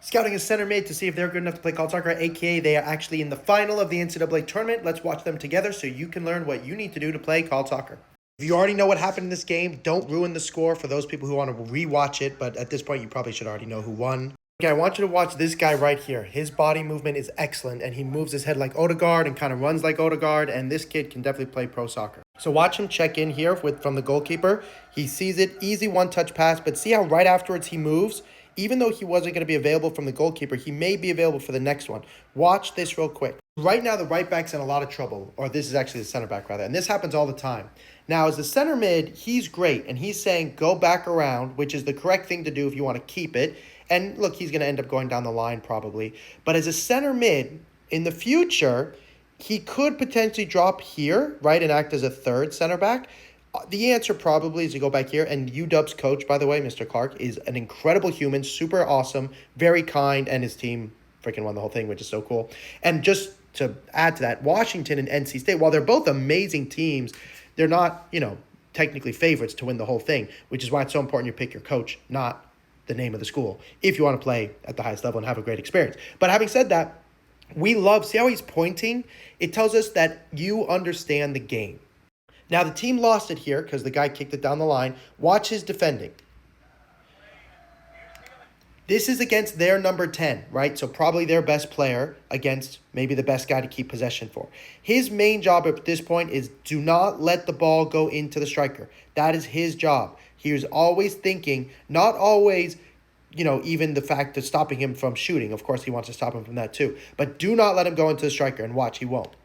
Scouting a center mid to see if they're good enough to play college soccer, aka they are actually in the final of the NCAA tournament. Let's watch them together so you can learn what you need to do to play college soccer. If you already know what happened in this game, don't ruin the score for those people who want to rewatch it, but at this point, you probably should already know who won. Okay, I want you to watch this guy right here. His body movement is excellent, and he moves his head like Odegaard and kind of runs like Odegaard, and this kid can definitely play pro soccer. So watch him check in here from the goalkeeper. He sees it, easy one-touch pass, but see how right afterwards he moves? Even though he wasn't going to be available from the goalkeeper, he may be available for the next one. Watch this real quick. Right now, the right back's in a lot of trouble, or this is actually the center back, rather, and this happens all the time. Now, as the center mid, he's great, and he's saying go back around, which is the correct thing to do if you want to keep it. And look, he's going to end up going down the line probably. But as a center mid, in the future, he could potentially drop here, right, and act as a third center back. The answer probably is to go back here. And UW's coach, by the way, Mr. Clark, is an incredible human, super awesome, very kind, and his team freaking won the whole thing, which is so cool. And just to add to that, Washington and NC State, while they're both amazing teams, they're not, technically favorites to win the whole thing, which is why it's so important you pick your coach, not the name of the school, if you want to play at the highest level and have a great experience. But having said that, see how he's pointing? It tells us that you understand the game. Now, the team lost it here because the guy kicked it down the line. Watch his defending. This is against their number 10, right? So probably their best player against maybe the best guy to keep possession for. His main job at this point is do not let the ball go into the striker. That is his job. He is always thinking, not always, even the fact of stopping him from shooting. Of course, he wants to stop him from that too. But do not let him go into the striker, and watch, he won't.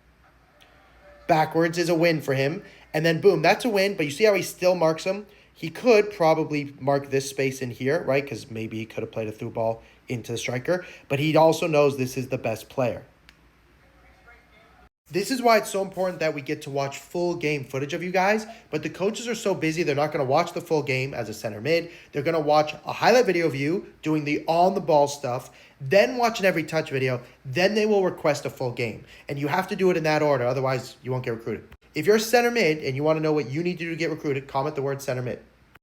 Backwards is a win for him. And then, boom, that's a win. But you see how he still marks him? He could probably mark this space in here, right? Because maybe he could have played a through ball into the striker. But he also knows this is the best player. This is why it's so important that we get to watch full game footage of you guys. But the coaches are so busy, they're not going to watch the full game as a center mid. They're going to watch a highlight video of you doing the on-the-ball stuff, then watch an every touch video. Then they will request a full game. And you have to do it in that order. Otherwise, you won't get recruited. If you're a center mid and you want to know what you need to do to get recruited, comment the word center mid.